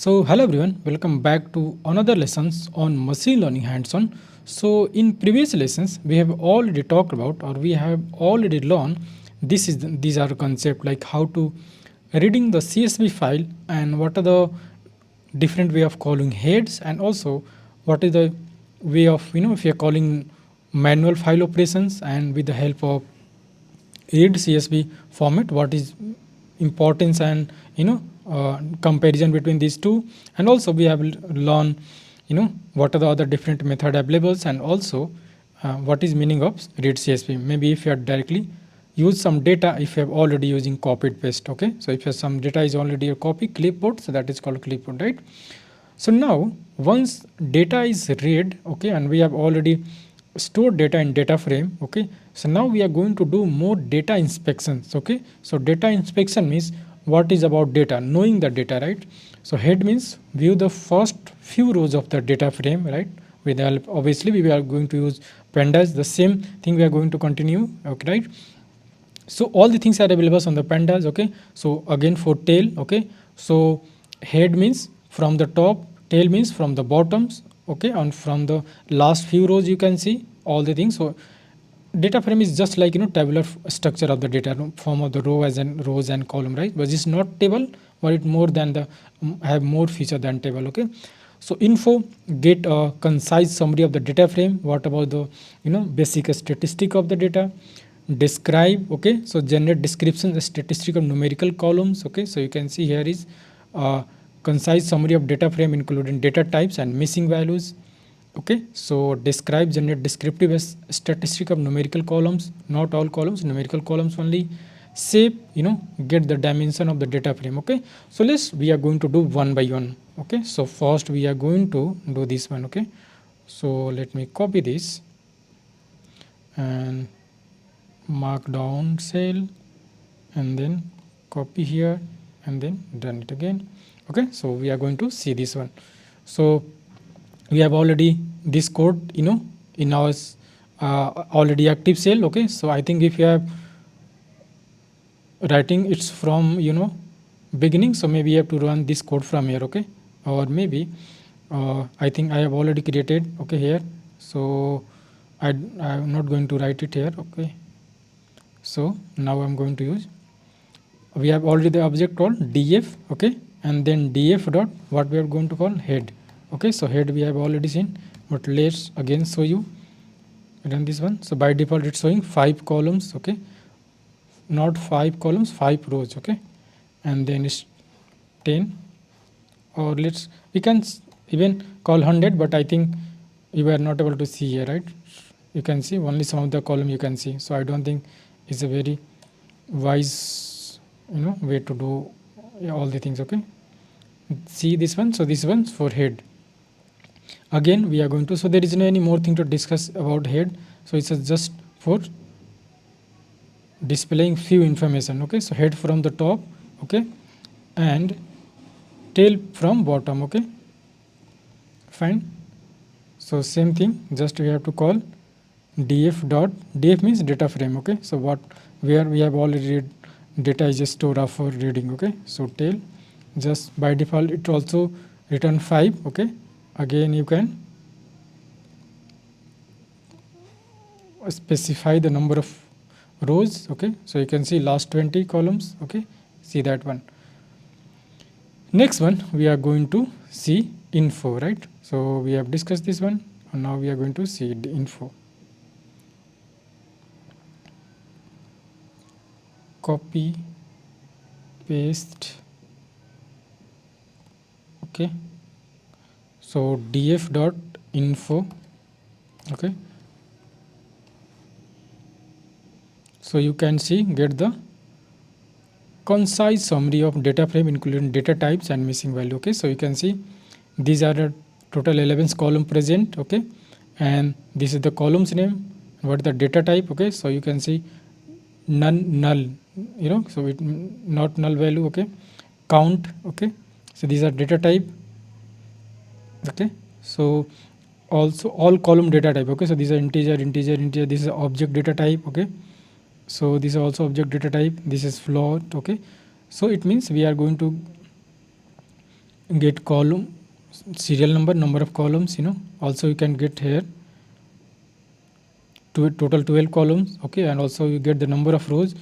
So hello everyone, welcome back to another lessons on machine learning hands-on. So in previous lessons, we have already talked about or we have already learned these are concepts like how to reading the CSV file and what are the different way of calling heads and also what is the way of if you're calling manual file operations and with the help of read CSV format, what is importance and comparison between these two, and also we have learned what are the other different method available and also what is meaning of read CSV. Maybe if you are directly use some data if you have already using copied paste. Okay, so if some data is already a copy clipboard, so that is called clipboard, right? So now once data is read, okay, and we have already stored data in data frame, okay, so now we are going to do more data inspections. Okay, so data inspection means what is about data, knowing the data, right? So head means view the first few rows of the data frame, right? With the help, obviously we are going to use pandas, the same thing we are going to continue, okay, right? So all the things are available on the pandas. Okay, so again for tail, okay, so head means from the top, tail means from the bottoms, okay, and from the last few rows you can see all the things. So data frame is just like tabular structure of the data form of the rows and column, right? But it's not table, but it more than the have more feature than table. Okay, so info, get a concise summary of the data frame. What about the basic statistic of the data? Describe, okay, so generate description, the statistic of numerical columns. Okay, so you can see here is a concise summary of data frame including data types and missing values. Okay, so describe, generate descriptive statistic of numerical columns, not all columns, numerical columns only. Shape, get the dimension of the data frame. Okay, so we are going to do one by one. Okay, so first we are going to do this one. Okay, so let me copy this and mark down cell and then copy here and then done it again. Okay, so we are going to see this one. So we have already this code in our already active cell. Okay, so I think if you have writing it's from beginning, so maybe you have to run this code from here. Okay, or maybe I think I have already created, okay, here, so I'm not going to write it here. Okay, so now I'm going to use, we have already the object called df, okay, and then df dot what we are going to call head. Okay, so head we have already seen, but let's again show you, run this one. So by default it's showing 5 columns, okay, not 5 columns, 5 rows. Okay, and then it's 10, or we can even call 100, but I think you are not able to see here, right? You can see only some of the column you can see, so I don't think it's a very wise way to do all the things. Okay, see this one, so this one's for head. Again we are going to, so there is no any more thing to discuss about head, so it's just for displaying few information. Okay, so head from the top, okay, and tail from bottom. Okay, fine. So same thing, just we have to call df dot, df means data frame. Okay, so what where we have already read data is a store of for reading. Okay, so tail, just by default it also return 5. Okay, again you can specify the number of rows. Okay, so you can see last 20 columns. Okay, see that one. Next one we are going to see info, right? So we have discussed this one and now we are going to see the info. Copy, paste. Okay, so df dot info. Okay, so you can see get the concise summary of data frame including data types and missing value. Okay, so you can see these are the total 11 column present. Okay, and this is the columns name, what is the data type. Okay, so you can see none, null, so it not null value. Okay, count. Okay, so these are data type. Okay, so also all column data type. Okay, so these are integer, this is object data type. Okay, so this is also object data type, this is float. Okay, so it means we are going to get column serial number of columns, also you can get here total 12 columns, okay, and also you get the number of rows,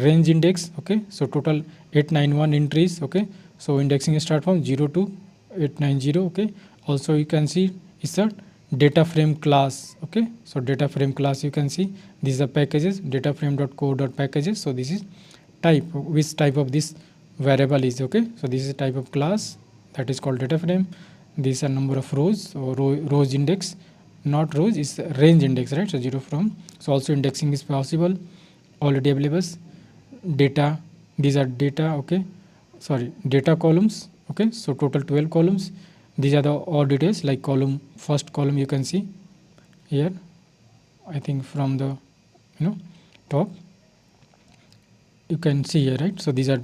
range index, okay, so total 891 entries, okay, so indexing start from 0 to 890, okay. Also you can see it's a data frame class, okay, so data frame class you can see these are packages data frame.co.packages. So this is type, which type of this variable is, okay, so this is type of class that is called data frame. These are number of rows or rows index, not rows, is range index, right? So 0 from, so also indexing is possible, already available data, these are data, okay, sorry, data columns, okay, so total 12 columns. These are the all details like column, first column you can see here, I think from the top you can see here, right? So these are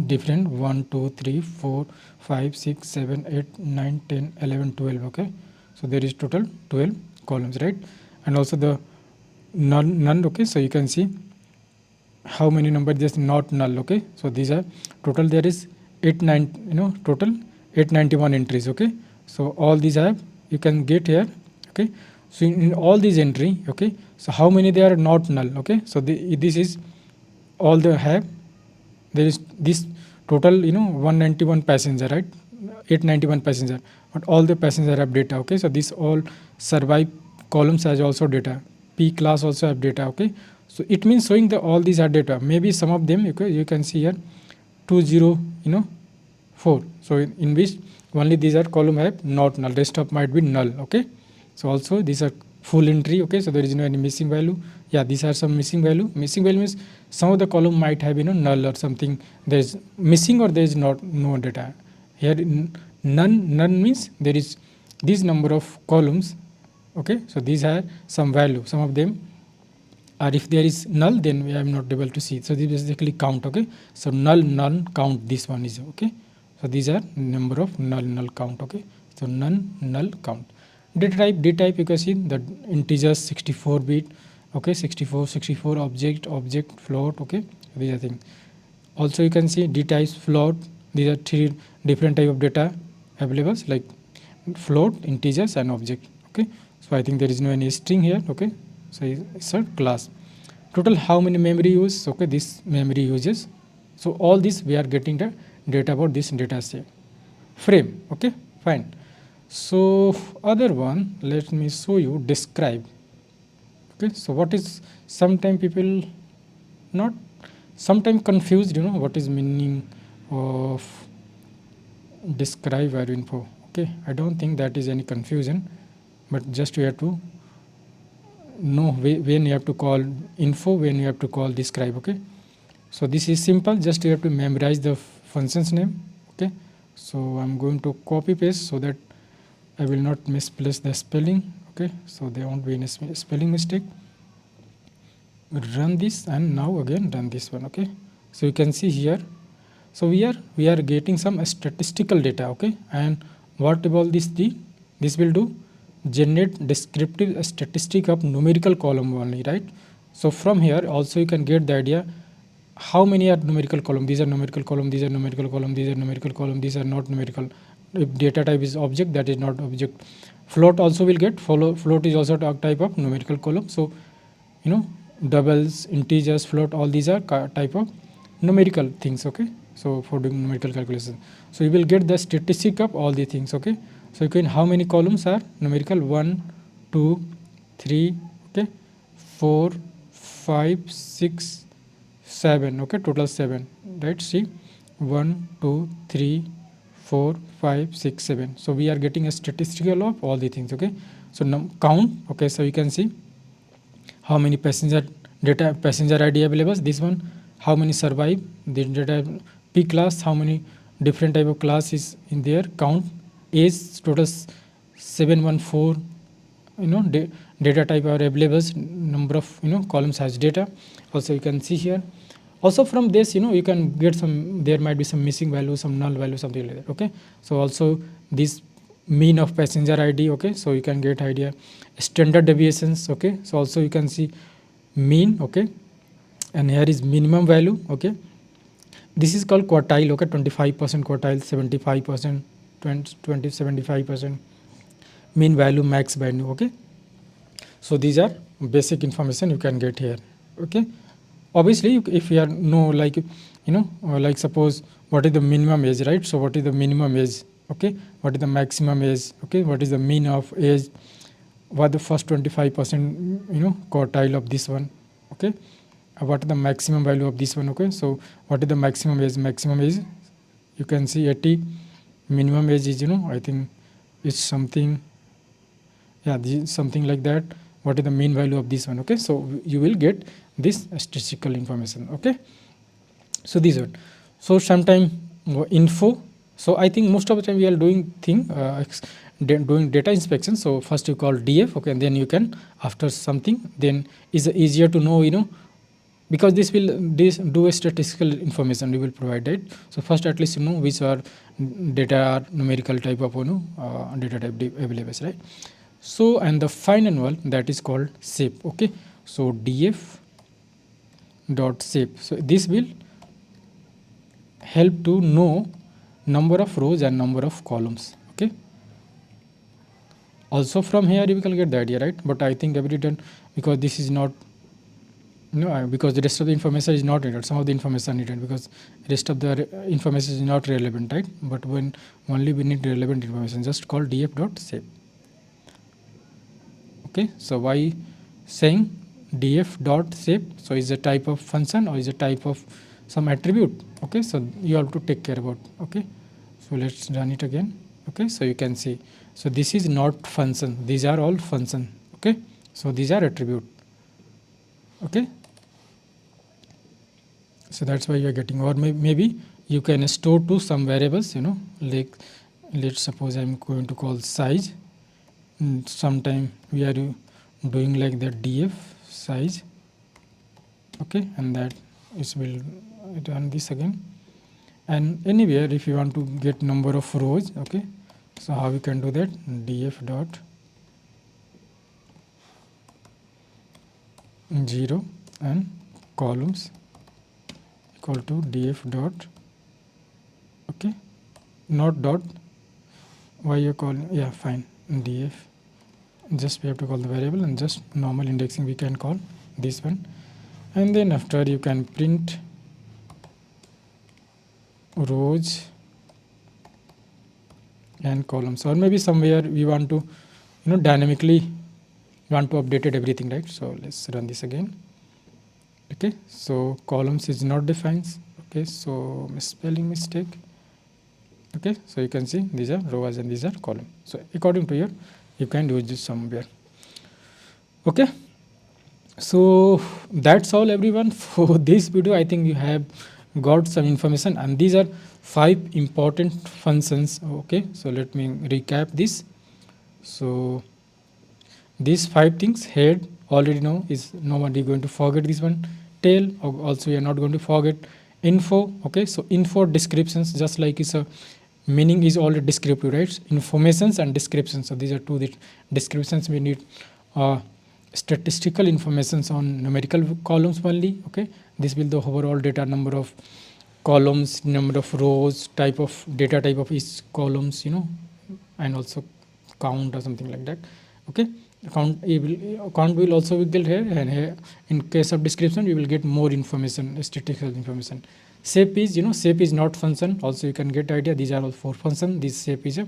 different 1 2 3 4 5 6 7 8 9 10 11 12, okay, so there is total 12 columns, right? And also the none, okay, so you can see how many number just not null, okay, so these are total, there is 89, total 891 entries, okay, so all these have you can get here, okay. So in all these entry, okay, so how many they are not null, okay, so this is all they have, there is this total 191 passenger, right, 891 passenger, but all the passenger have data, okay, so this all survive columns has also data, p class also have data, okay, so it means showing the all these are data, maybe some of them, okay, you can see here 20 4, so in which only these are column have not null, rest of might be null, okay. So also these are full entry, okay, so there is no any missing value, yeah, these are some missing value means some of the column might have null or something, there is missing or there is no data here. None means there is this number of columns, okay, so these are some value, some of them are, if there is null then we are not able to see, so this is basically count, okay, so null none count, this one is, okay, so these are number of null count, okay, so none null count. Data type you can see the integers 64 bit, okay, 64 object float, okay, these are things. Also you can see d types float, these are three different type of data available like float, integers and object, okay, so I think there is no any string here, okay, so it's a class. Total how many memory use, okay, this memory uses, so all this we are getting the data about this data set frame, okay, fine. So other one, let me show you describe, okay, so what is, sometime people not sometime confused, what is meaning of describe or info, okay, I don't think that is any confusion, but just you have to know when you have to call info, when you have to call describe, okay. So this is simple, just you have to memorize the function's name, okay. So I'm going to copy paste so that I will not misplace the spelling, okay, so there won't be any spelling mistake. Run this and now again run this one, okay. So you can see here, so we are getting some statistical data, okay, and what about this will do generate descriptive statistic of numerical column only, right? So from here also you can get the idea how many are numerical column, these are numerical column, these are numerical column, these are numerical column, these are not numerical. If data type is object, that is not object. Float also will get, float is also a type of numerical column, so doubles, integers, float, all these are type of numerical things, okay, so for doing numerical calculation, so you will get the statistic of all the things, okay. So you can, how many columns are numerical, 1 2 3, okay, 4 5 6 7, okay, total 7, right? See 1 2 3 4 5 6 7, so we are getting a statistical of all the things, okay. So count, okay, so you can see how many passenger ID available, this one, how many survive, the data p class, how many different type of class is in there, count age, total 714, data type are available, number of columns has data, also you can see here. Also from this you can get some, there might be some missing value, some null value, something like that, okay. So also this mean of passenger ID, okay, so you can get idea, standard deviations, okay, so also you can see mean, okay, and here is minimum value, okay, this is called quartile, okay, 25% quartile, 75%, 20 75%, mean value, max value. Okay, so these are basic information you can get here. Okay, obviously if you are know, like like suppose what is the minimum age, right? So what is the minimum age? Okay, what is the maximum age? Okay, what is the mean of age? What the first 25% quartile of this one? Okay, what is the maximum value of this one? Okay, so what is the maximum age? Maximum age you can see 80. Minimum age is I think it's something, yeah, this, something like that. What is the mean value of this one? Okay, so you will get this statistical information. Okay, so these are, so sometime info. So I think most of the time we are doing thing doing data inspection. So first you call df, okay, and then you can after something, then is easier to know, because this do a statistical information we will provide it. So first at least which are data are numerical type of data type available, right? So and the final one, that is called shape. Okay, so df dot shape, so this will help to know number of rows and number of columns. Okay, also from here you can get the idea, right? But I think every done, because this is not because the rest of the information is not needed. Some of the information needed because rest of the information is not relevant, right? But when only we need relevant information, just call df dot shape. Okay, so why saying df dot shape? So is a type of function or is a type of some attribute? Okay, so you have to take care about. Okay, so let's run it again. Okay, so you can see, so this is not function, these are all function. Okay, so these are attribute. Okay, so that's why you are getting, or maybe you can store to some variables, like let's suppose I'm going to call size. Sometime we are doing like the df size. Okay, and that is will run this again. And anywhere if you want to get number of rows, okay, so how we can do that? Df dot 0 and columns equal to df dot, okay, not dot, why you call, yeah, fine, df, just we have to call the variable, and just normal indexing we can call this one. And then after you can print rows and columns, or maybe somewhere we want to dynamically want to update it everything, right? So let's run this again. Okay, so columns is not defined. Okay, so spelling mistake. Okay, so you can see these are rows and these are column. So according to you can use this somewhere. Okay, so that's all everyone for this video. I think you have got some information, and these are 5 important functions. Okay, so let me recap this. So these 5 things, head already know, is nobody going to forget this one. Tail also we are not going to forget. Info, okay, so info descriptions, just like is a meaning is already descriptive, right? Informations and descriptions, so these are two the descriptions. We need statistical informations on numerical columns only. Okay, this will the overall data, number of columns, number of rows, type of data type of each columns, and also count or something like that. Okay, count will also be get here, and here in case of description we will get more information, statistical information. Shape is shape is not function, also you can get idea. These are all 4 function. This shape is a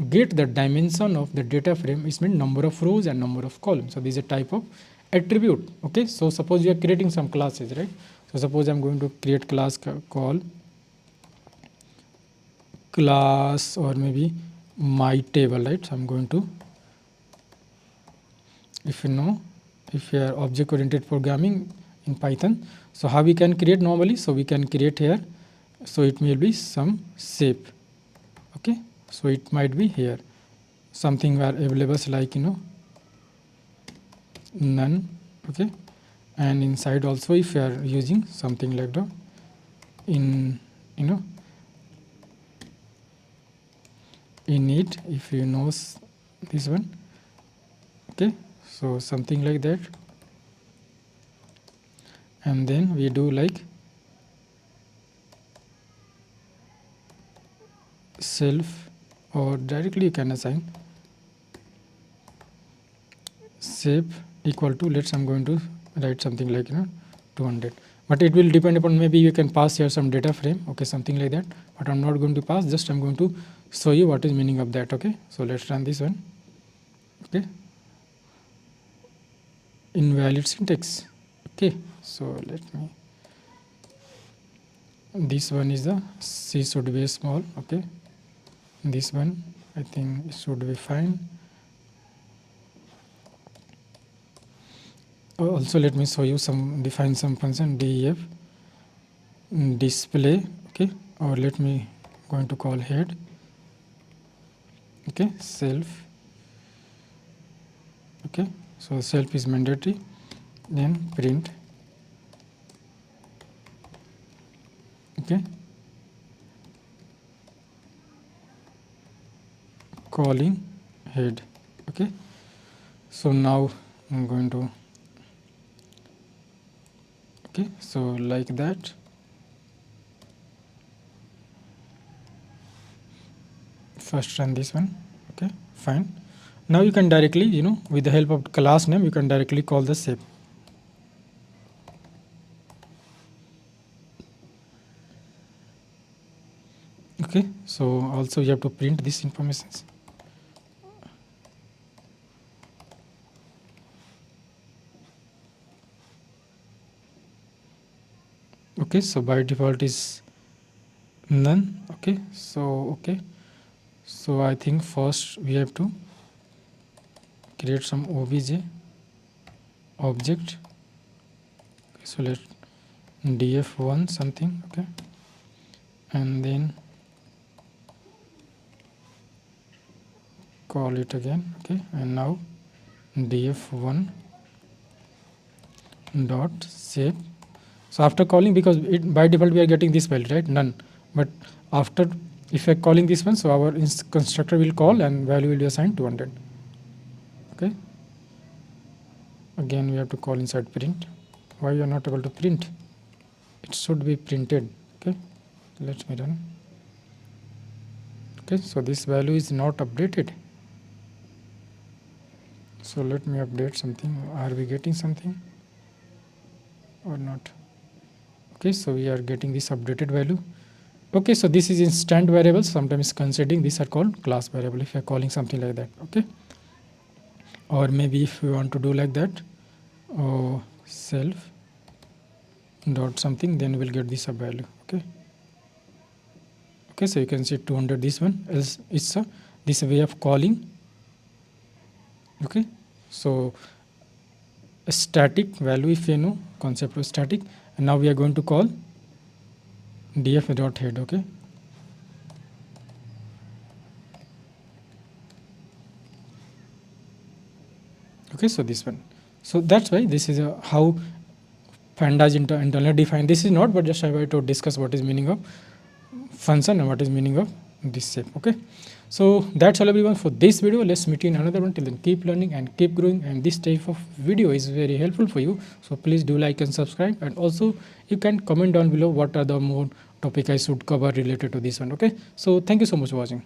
get the dimension of the data frame, is mean number of rows and number of columns. So this is a type of attribute. Okay, so suppose you are creating some classes, right? So suppose I'm going to create class call class, or maybe my table, right? So I'm going to, if you are object oriented programming in Python, so how we can create normally? So we can create here, so it may be some shape. Okay, so it might be here something where available like none. Okay, and inside also if you are using something like the in in it, if you know this one. Okay, so something like that, and then we do like self or directly you can assign shape equal to, let's I'm going to write something like 200, but it will depend upon, maybe you can pass here some data frame, okay, something like that, but I'm not going to pass, just I'm going to show you what is meaning of that. Okay, so let's run this one. Okay, invalid syntax. Okay, so let me, this one is the C should be small. Okay, this one I think it should be fine. Also let me show you some, define some function def display. Okay, or let me going to call head. Okay, self. Okay, so self is mandatory, then print. Okay, calling head. Okay, so now I'm going to, okay, so like that. First run this one. Okay, fine. Now you can directly, with the help of class name, you can directly call the shape. Okay, so also you have to print this information. Okay, so by default is none. Okay, so so I think first we have to create some obj object. Okay, so let df1 something. Okay, and then call it again. Okay, and now df1 dot shape. So after calling, because it by default we are getting this value, right, none, but after, if I calling this one, so our constructor will call and value will be assigned 200. Okay, again we have to call inside print. Why you are not able to print? It should be printed. Okay, let me run. Okay, so this value is not updated, so let me update something. Are we getting something or not? Okay, so we are getting this updated value. Okay, so this is instant variables, sometimes considering these are called class variable if you are calling something like that. Okay, or maybe if you want to do like that, or self dot something, then we'll get this sub value. Okay, okay, so you can see 200, this one, else it's a this way of calling. Okay, so a static value, if you know concept of static, and now we are going to call df dot head. Okay, okay, so this one, so that's why this is a how pandas internally defined. This is not, but just I want to discuss what is meaning of function and what is meaning of this shape. Okay, so that's all everyone for this video. Let's meet you in another one. Till then, keep learning and keep growing, and this type of video is very helpful for you, so please do like and subscribe, and also you can comment down below what are the more topic I should cover related to this one. Okay, so thank you so much for watching.